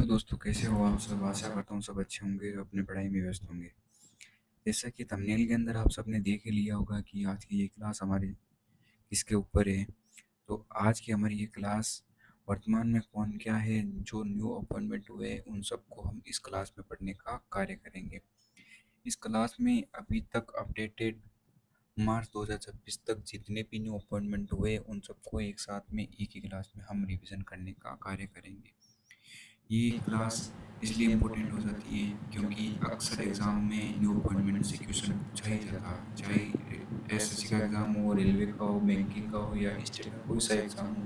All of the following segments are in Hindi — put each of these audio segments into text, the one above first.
हेलो दोस्तों, कैसे हो आप सब? आशा करता हूँ सब अच्छे होंगे और अपनी पढ़ाई में व्यस्त होंगे। जैसा कि थंबनेल के अंदर आप सबने देख ही लिया होगा कि आज की ये क्लास हमारी किसके ऊपर है। तो आज की हमारी ये क्लास वर्तमान में कौन क्या है, जो न्यू अपॉइंटमेंट हुए हैं, उन सबको हम इस क्लास में पढ़ने का कार्य करेंगे। इस क्लास में अभी तक अपडेटेड मार्च 2026 तक जितने भी न्यू अपॉइंटमेंट हुए उन सबको एक साथ में एक ही क्लास में हम रिवीजन करने का कार्य करेंगे। ये क्लास इसलिए इम्पोर्टेंट हो जाती है क्योंकि अक्सर एग्ज़ाम में न्यू अपॉइंटमेंट से क्वेश्चन पूछा ही जाता है, चाहे एसएससी का एग्ज़ाम हो, रेलवे का हो, बैंकिंग का हो या स्टेट का कोई सा एग्ज़ाम हो।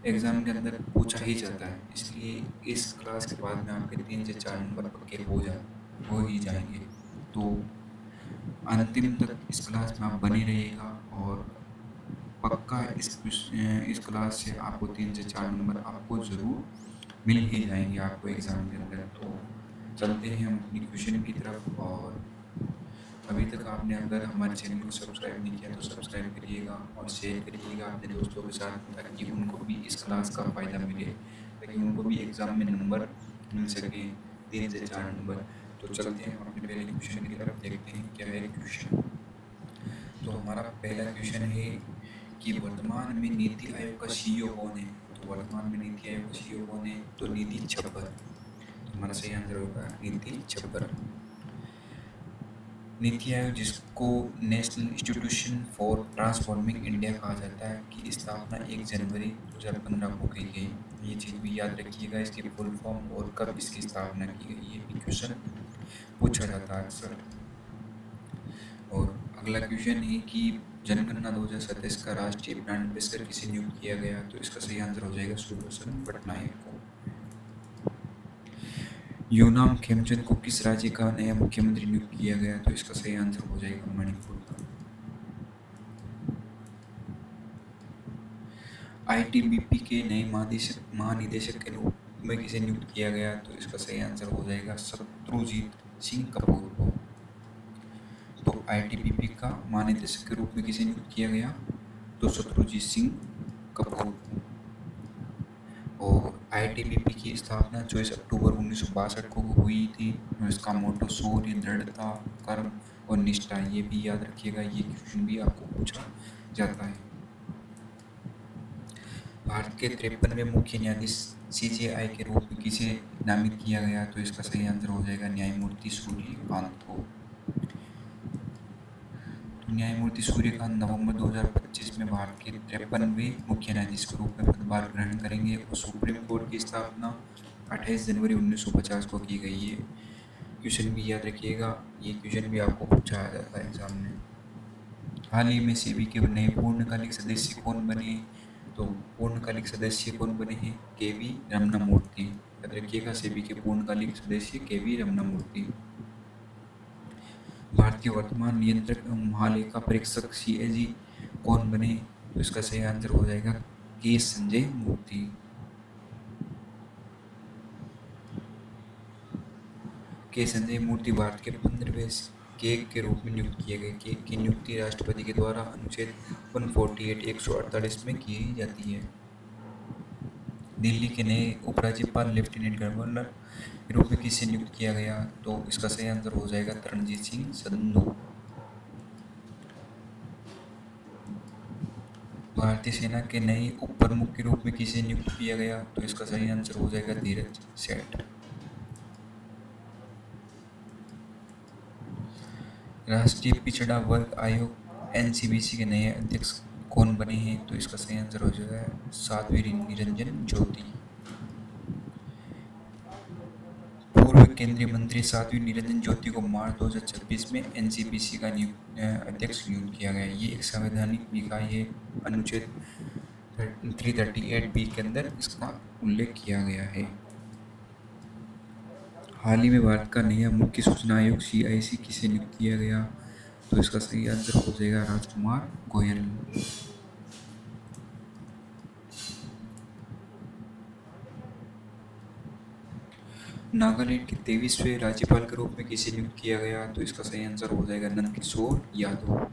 एग्ज़ाम के अंदर पूछा ही जाता है, इसलिए इस क्लास के बाद में आपके 3 से 4 नंबर पक्के हो ही जाएंगे। तो अंतिम तक इस क्लास में आप बने रहिएगा और पक्का इस क्लास से आपको 3 से 4 नंबर आपको ज़रूर मिल ही जाएंगे आपको एग्ज़ाम के अंदर। तो चलते हैं हम अपनी क्वेश्चन की तरफ। और अभी तक आपने अगर हमारे चैनल को सब्सक्राइब नहीं किया तो सब्सक्राइब करिएगा और शेयर करिएगा अपने दोस्तों के साथ, ताकि उनको भी इस क्लास का फ़ायदा मिले, ताकि उनको भी एग्ज़ाम में नंबर मिल सके, 3 से 4 नंबर। तो चलते हैं हम अपने पहले क्वेश्चन की तरफ, देखते हैं क्या है क्वेश्चन। तो हमारा पहला क्वेश्चन है कि वर्तमान में नीति आयोग का सीईओ कौन है। तो वर्तमान में नीति आयोग का सीईओ कौन है? तो नीति छब्बर। तो हमारा सही आंसर होगा नीति छब्बर। नीति आयोग, जिसको national institution for transforming India कहा जाता है, की स्थापना 1 जनवरी 2015 को की गई। ये चीज़ भी याद रखिएगा, इसकी फुल फॉर्म और कब इसकी स्थापना की गई, ये भी क्वेश्चन पूछा जाता है अक्सर। और अगला क्वेश्चन है कि जनगणना 2027 का राष्ट्रीय ब्रांड एम्बेसडर किसे नियुक्त किया गया। तो इसका सही आंसर हो जाएगा सुदर्शन पटनायक को। यूनाम खेमचंद को किस राज्य का नया मुख्यमंत्री नियुक्त किया गया। तो इसका सही आंसर हो जाएगा मणिपुर का। आईटीबीपी के नए महानिदेशक के रूप में किसे नियुक्त किया गया। तो इसका सही आंसर हो जाएगा शत्रुजीत सिंह कपूर को। तो आईटीबीपी का महानिदेशक के रूप में किसे नियुक्त किया गया। तो शत्रुजीत सिंह कपूर को। और आईटीबीपी की स्थापना 24 अक्टूबर 1962 को हुई थी। और इसका मोटो शौर्य, दृढ़ता, कर्म और निष्ठा, ये भी याद रखिएगा, ये क्वेश्चन भी आपको पूछा जाता है। भारत के 53वें मुख्य न्यायाधीश सीजेआई के रूप में किसे नामित किया गया। तो इसका सही आंसर हो जाएगा न्यायमूर्ति सूर्यकांत को। तो न्यायमूर्ति सूर्यकांत नवंबर 2025 में भारत के 53वें मुख्य न्यायाधीश के रूप में पदभार ग्रहण करेंगे। और सुप्रीम कोर्ट की स्थापना 28 जनवरी 1950 को की गई है। क्वेश्चन भी याद रखिएगा, ये क्वेश्चन भी आपको पूछा जाता है एग्जाम में। हाल ही में सेबी के नए पूर्णकालिक सदस्य कौन बने। तो पूर्णकालिक सदस्य कौन बने हैं? केवी रमना मूर्ति। याद रखिएगा, सेबी के पूर्णकालिक सदस्य केवी रमना मूर्ति। भारत के वर्तमान नियंत्रक एवं महालेखा परीक्षक सीएजी कौन बने। तो इसका सही आंसर हो जाएगा के संजय मूर्ति। के संजय मूर्ति भारत के 15वें केक के रूप में नियुक्त किए गए। केक की नियुक्ति राष्ट्रपति के द्वारा अनुच्छेद 148 में की जाती है। दिल्ली के नए उपराज्यपाल लेफ्टिनेंट गवर्नर के रूप में किसे नियुक्त किया गया। तो इसका सही आंसर हो जाएगा तरणजीत सिंह संधू। भारतीय सेना के नए उप प्रमुख के रूप में किसे नियुक्त किया गया। तो इसका सही आंसर हो जाएगा धीरज सेठ। राष्ट्रीय पिछड़ा वर्ग आयोग एनसीबीसी के नए अध्यक्ष कौन बने हैं। तो इसका सही आंसर हो जाएगा साध्वी निरंजन ज्योति। पूर्व केंद्रीय मंत्री साध्वी निरंजन ज्योति को मार्च 2026 में एनसीबीसी का अध्यक्ष नियुक्त किया गया। ये एक संवैधानिक निकाय है, अनुच्छेद 338 बी के अंदर इसका उल्लेख किया गया है। हाल ही में भारत का नया मुख्य सूचना आयोग सीआईसी किसे नियुक्त किया गया। तो इसका सही आंसर हो जाएगा राजकुमार गोयल। नागालैंड के 23वें राज्यपाल के रूप में किसे नियुक्त किया गया। तो इसका सही आंसर हो जाएगा नंदकिशोर यादव।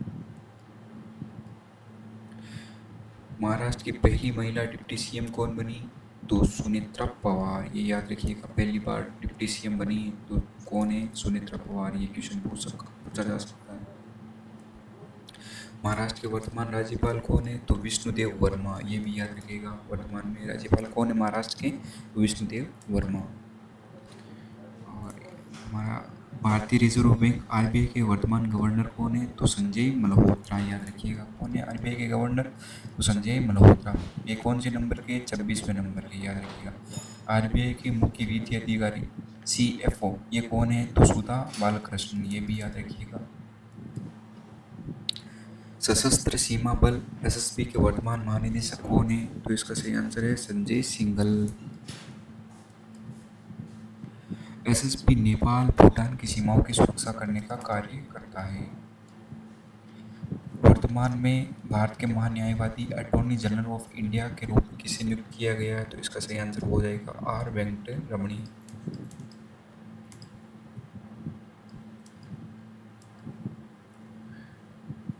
महाराष्ट्र की पहली महिला डिप्टी सीएम कौन बनी। तो सुनेत्रा पवार, ये याद रखिएगा, पहली बार डिप्टी सीएम बनी तो कौन है? सुनेत्रा पवार। ये क्वेश्चन पूछा जा सकता है। महाराष्ट्र के वर्तमान राज्यपाल कौन है? तो विष्णुदेव वर्मा। ये भी याद रखिएगा, वर्तमान में राज्यपाल कौन है महाराष्ट्र के? तो विष्णुदेव वर्मा। और हमारा भारतीय रिजर्व बैंक आरबीआई के वर्तमान गवर्नर कौन है? तो संजय मल्होत्रा। याद रखिएगा, कौन है आरबीआई के गवर्नर? तो संजय मल्होत्रा। ये कौन से नंबर के? 26वें नंबर के, याद रखिएगा। आरबीआई के मुख्य वित्तीय अधिकारी सीएफओ, ये कौन है? तो सुधा बालकृष्णन। ये भी याद रखिएगा। सशस्त्र सीमा बल एसएसबी के वर्तमान महानिदेशक कौन है? तो इसका सही आंसर है संजय सिंघल। एसएसबी नेपाल भूटान की सीमाओं की सुरक्षा करने का कार्य करता है। वर्तमान में भारत के महान्यायवादी अटॉर्नी जनरल ऑफ इंडिया के रूप में किसे नियुक्त किया गया है? तो इसका सही आंसर हो जाएगा आर वेंकटरमणी।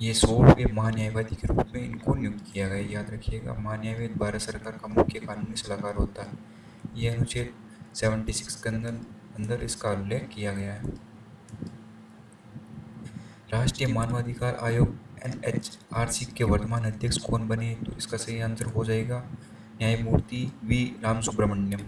ये 16वें महान्यायवादी के रूप में इनको नियुक्त किया गया, याद रखिएगा। महान्यायवादी भारत सरकार का मुख्य कानूनी सलाहकार होता है। ये अनुच्छेद 76 के अंदर इसका उल्लेख किया गया है। राष्ट्रीय मानवाधिकार आयोग एनएचआरसी के वर्तमान अध्यक्ष कौन बने? तो इसका सही आंसर हो जाएगा न्यायमूर्ति वी रामसुब्रमण्यम।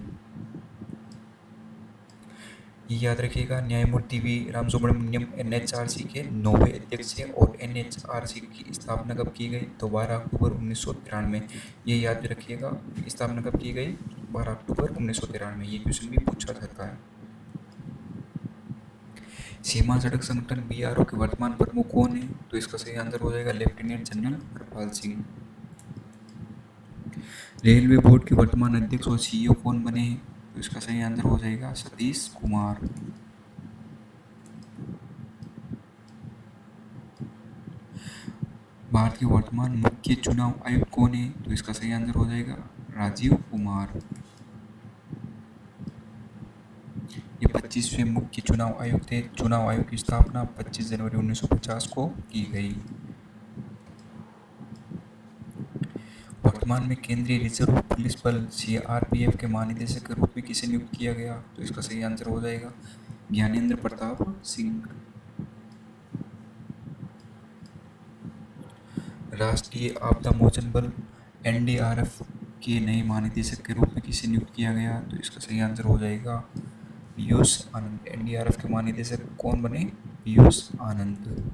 ये याद रखिएगा, न्यायमूर्ति वी रामसुब्रमण्यम एनएचआरसी के 9वें अध्यक्ष हैं। और एनएचआरसी की स्थापना कब की गई? तो 12 अक्टूबर 1993। ये याद रखिएगा, स्थापना कब की गई? 12 अक्टूबर 1993। ये क्वेश्चन भी पूछा जाता है। सीमा सड़क संगठन बीआरओ के वर्तमान प्रमुख कौन है? तो इसका सही आंसर हो जाएगा lieutenant general Harpal Singh. Railway board के वर्तमान अध्यक्ष और सीईओ कौन बने हैं? तो इसका सही आंसर हो जाएगा सतीश कुमार। भारत के वर्तमान मुख्य चुनाव आयुक्त कौन है? तो इसका सही आंसर हो जाएगा राजीव कुमार। ये 25वें मुख्य चुनाव आयुक्त थे। चुनाव आयोग की स्थापना 25 जनवरी 1950 को की गई। वर्तमान में केंद्रीय रिजर्व पुलिस बल सीआरपीएफ के महानिदेशक के रूप में किसे नियुक्त किया गया? तो इसका सही आंसर हो जाएगा ज्ञानेंद्र प्रताप सिंह। राष्ट्रीय आपदा मोचन बल एनडीआरएफ के नए महानिदेशक के रूप में किसे नियुक्त किया गया? तो इसका सही आंसर हो जाएगा पीयूष आनंद। एनडीआरएफ के महानिदेशक कौन बने? पीयूष आनंद।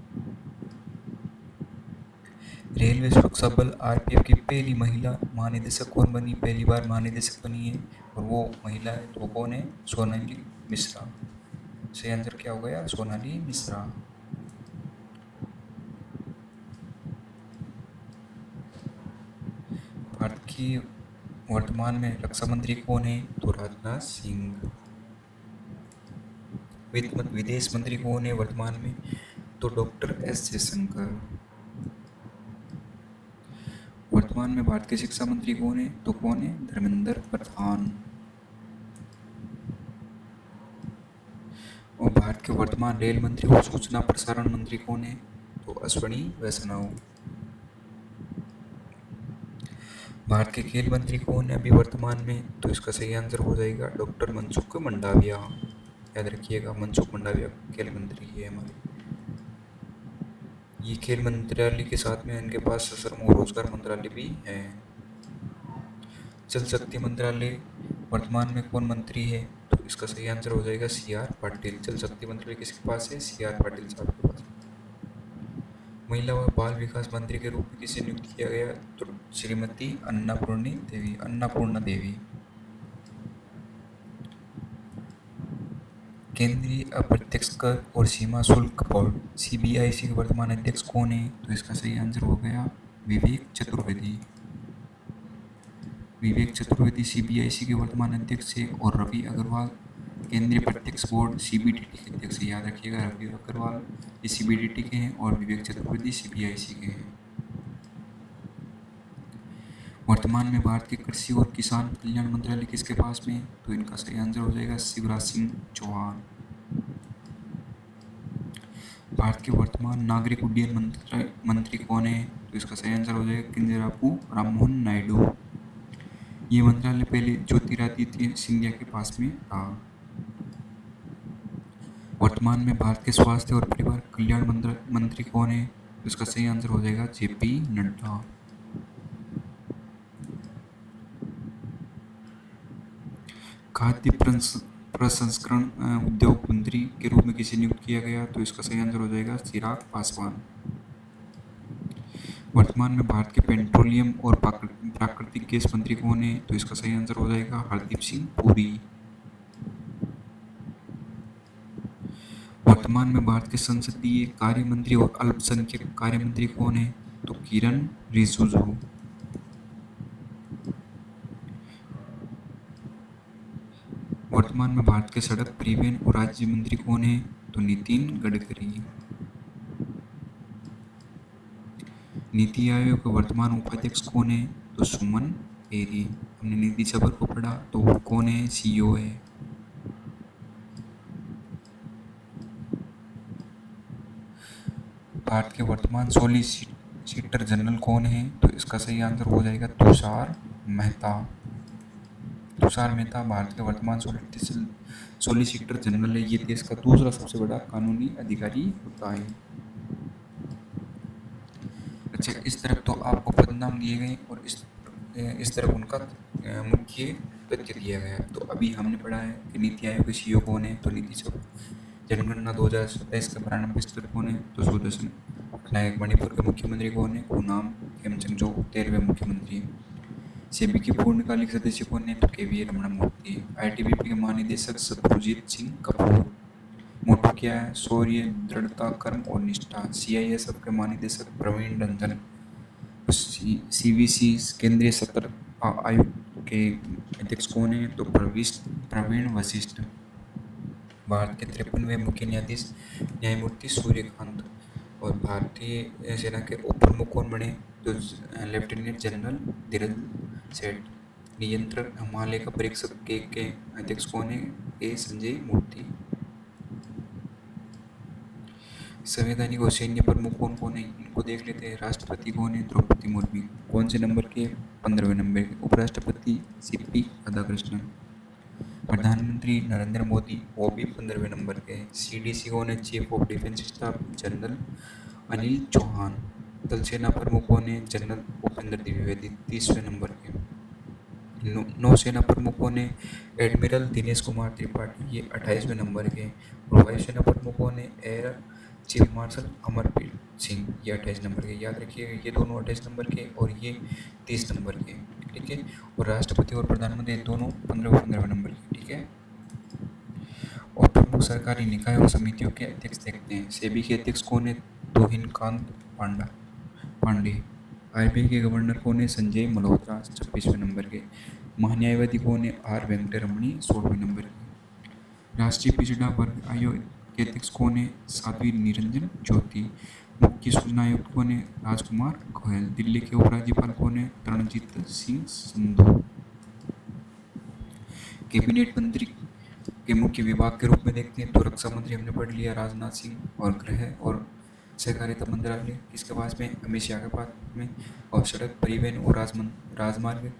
रेलवे सुरक्षा बल आरपीएफ की पहली महिला महानिदेशक कौन बनी? पहली बार महानिदेशक बनी है और वो महिला है, तो वो कौन है? सोनाली मिश्रा। सही आंसर क्या हो गया? सोनाली मिश्रा। भारत की वर्तमान में रक्षा मंत्री कौन है? तो राजनाथ सिंह। विदेश मंत्री कौन है वर्तमान में? तो डॉक्टर एस जयशंकर। वर्तमान में भारत के शिक्षा मंत्री कौन है? तो कौन है? धर्मेंद्र प्रधान। और भारत के वर्तमान रेल मंत्री और सूचना प्रसारण मंत्री कौन है? तो अश्विनी वैष्णव। भारत के खेल मंत्री कौन है अभी वर्तमान में? तो इसका सही आंसर हो जाएगा डॉक्टर मनसुख मंडाविया। याद रखिएगा, मनसुख मंडाविया खेल मंत्री है हमारे। ये खेल मंत्रालय के साथ में इनके पास श्रम और रोजगार मंत्रालय भी है। जल शक्ति मंत्रालय वर्तमान में कौन मंत्री है? तो इसका सही आंसर हो जाएगा सीआर पाटिल। जल शक्ति मंत्रालय किसके पास है? सीआर पाटिल साहब के पास। महिला व बाल विकास मंत्री के रूप में किसे नियुक्त किया गया? तो श्रीमती अन्नपूर्णा देवी। केंद्रीय अप्रत्यक्ष कर और सीमा शुल्क बोर्ड सीबीआईसी के वर्तमान अध्यक्ष कौन है? तो इसका सही आंसर हो गया विवेक चतुर्वेदी। विवेक चतुर्वेदी सीबीआईसी के वर्तमान अध्यक्ष है। और रवि अग्रवाल केंद्रीय प्रत्यक्ष बोर्ड सीबीडीटी के अध्यक्ष। याद रखिएगा, रवि अग्रवाल ये सीबीडीटी के हैं और विवेक चतुर्वेदी सीबीआईसी के हैं। वर्तमान में भारत के कृषि और किसान कल्याण मंत्रालय किसके पास में? तो इनका सही आंसर हो जाएगा शिवराज सिंह चौहान। भारत के वर्तमान नागरिक उड्डयन मंत्री कौन है? तो इसका सही आंसर हो जाएगा किंजरापू राममोहन नायडू। ये मंत्रालय पहले ज्योतिरादित्य सिंधिया के पास में था। वर्तमान में भारत के स्वास्थ्य और परिवार कल्याण मंत्री कौन है? तो इसका सही आंसर हो जाएगा जेपी नड्डा। खाद्य प्रसंस्करण उद्योग मंत्री के रूप में किसे नियुक्त किया गया? तो इसका सही आंसर हो जाएगा चिराग पासवान। वर्तमान में भारत के पेट्रोलियम और प्राकृतिक गैस मंत्री कौन है? तो इसका सही आंसर हो जाएगा हरदीप सिंह पुरी। वर्तमान में भारत के संसदीय कार्य मंत्री और अल्पसंख्यक कार्य मंत्री कौन है? तो किरण रिजिजू। वर्तमान में भारत के सड़क परिवहन और राज्य मंत्री कौन है? तो नितिन गडकरी। नीति आयोग का वर्तमान उपाध्यक्ष कौन है? तो सुमन बेरी। हमने नीति सभा को पढ़ा, तो वो कौन है? सीईओ है। भारत के वर्तमान सॉलिसिटर जनरल कौन है? तो इसका सही आंसर हो जाएगा तुषार मेहता। तुषार मेहता भारत के वर्तमान सॉलिसिटर जनरल है। ये देश का दूसरा सबसे बड़ा कानूनी अधिकारी होता है। अच्छा, इस तरफ तो आपको पदनाम दिए गए और इस तरफ उनका मुख्य तथ्य दिया गया। तो अभी हमने पढ़ा है कि नीति आयोग के सीईओ कौन है? तो नीति सभा। जनगणना 2027 का प्रारंभिक स्तर कौन है? तो सुदर्शन पटनायक। मणिपुर के मुख्यमंत्री कौन है? ओनाम खेमचंद, जो 13वें मुख्यमंत्री है। सेबी के पूर्णकालिक सदस्य कौन है? तो के.वी. रमणा मूर्ति। आईटीबीपी के महानिदेशक सतरुजीत सिंह कपूर। मोटो क्या है? शौर्य, दृढ़ता, कर्म और निष्ठा। सीआईएसएफ के महानिदेशक प्रवीण रंजन। सीवीसी केंद्रीय सत्र आयोग के अध्यक्ष कौन है? तो प्रवीण वशिष्ठ। भारत के 53वें मुख्य न्यायाधीश न्यायमूर्ति सूर्यकांत। और भारतीय सेना के उप प्रमुख कौन बने? तो लेफ्टिनेंट जनरल धीरज सेठ। नियंत्रक हिमालय का परीक्षक के अध्यक्ष कौन है? ए संजय मूर्ति। संवैधानिक और सैन्य प्रमुख कौन कौन है? इनको देख लेते हैं। राष्ट्रपति कौन है? द्रौपदी मुर्मू। कौन से नंबर के? 15वें नंबर के। उपराष्ट्रपति सीपी राधाकृष्णन। प्रधानमंत्री नरेंद्र मोदी, वो भी 15वें नंबर के। सीडीसी कौन है? Chief of defence staff general Anil Chauhan. थल सेना प्रमुख कौन है? जनरल भूपेंद्र द्विवेदी, 30वें नंबर के। नौसेना प्रमुख कौन है? एडमिरल दिनेश कुमार त्रिपाठी, ये 28वें नंबर के। और वायुसेना प्रमुख कौन है? Air chief marshal Amarpreet Singh, ये 28 नंबर के। याद रखिएगा, ये दोनों 28 नंबर के और ये 30 नंबर के, ठीक है। और राष्ट्रपति और प्रधानमंत्री दोनों 15वें नंबर के, ठीक है। और प्रमुख सरकारी निकाय और समितियों के अध्यक्ष देखते हैं। सेबी के अध्यक्ष कौन है? तुहिनकांत पांडे। आरबीआई के गवर्नर कौन है? संजय मल्होत्रा, 26वें नंबर के। महान्यायवादी कौन है? आर वेंकटरमणी, 16वें नंबर के। राष्ट्रीय पिछड़ा वर्ग आयोग के अध्यक्ष कौन है? साध्वी निरंजन ज्योति। मुख्य सूचना आयुक्त कौन है? राजकुमार गोयल। दिल्ली के उपराज्यपाल कौन है? तरणजीत सिंह संधू। कैबिनेट मंत्री के मुख्य विभाग के रूप में देखते हैं तो रक्षा मंत्री हमने पढ़ लिया, राजनाथ सिंह। और गृह और सहकारिता मंत्रालय किसके पास में? अमित शाह के पास में। और सड़क परिवहन और राजमार्ग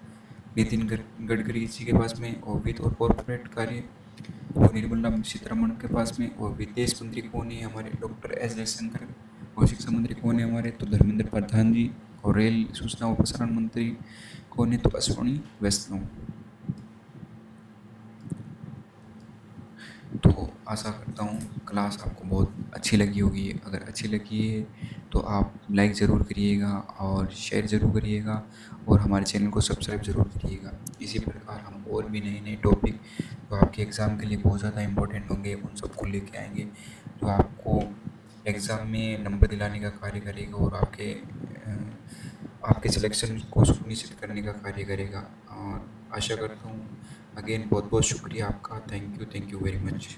नितिन गडकरी जी के पास में। और वित्त और कॉर्पोरेट कार्य वो निर्मला सीतारमण के पास में। और विदेश मंत्री कौन है? हमारे डॉक्टर एस जयशंकर। और शिक्षा मंत्री कौन है हमारे? तो धर्मेंद्र प्रधान जी। और रेल सूचना और प्रसारण मंत्री कौन है? तो अश्विनी वैष्णव। तो आशा करता हूँ क्लास आपको बहुत अच्छी लगी होगी। अगर अच्छी लगी है तो आप लाइक ज़रूर करिएगा और शेयर ज़रूर करिएगा और हमारे चैनल को सब्सक्राइब ज़रूर करिएगा। इसी प्रकार हम और भी नए नए टॉपिक जो आपके एग्ज़ाम के लिए बहुत ज़्यादा इम्पोर्टेंट होंगे उन सबको लेके आएंगे, जो आपको एग्ज़ाम में नंबर दिलाने का कार्य करेगा और आपके सिलेक्शन को सुनिश्चित करने का कार्य करेगा। और आशा करता हूँ, अगेन बहुत बहुत शुक्रिया आपका। Thank you very much.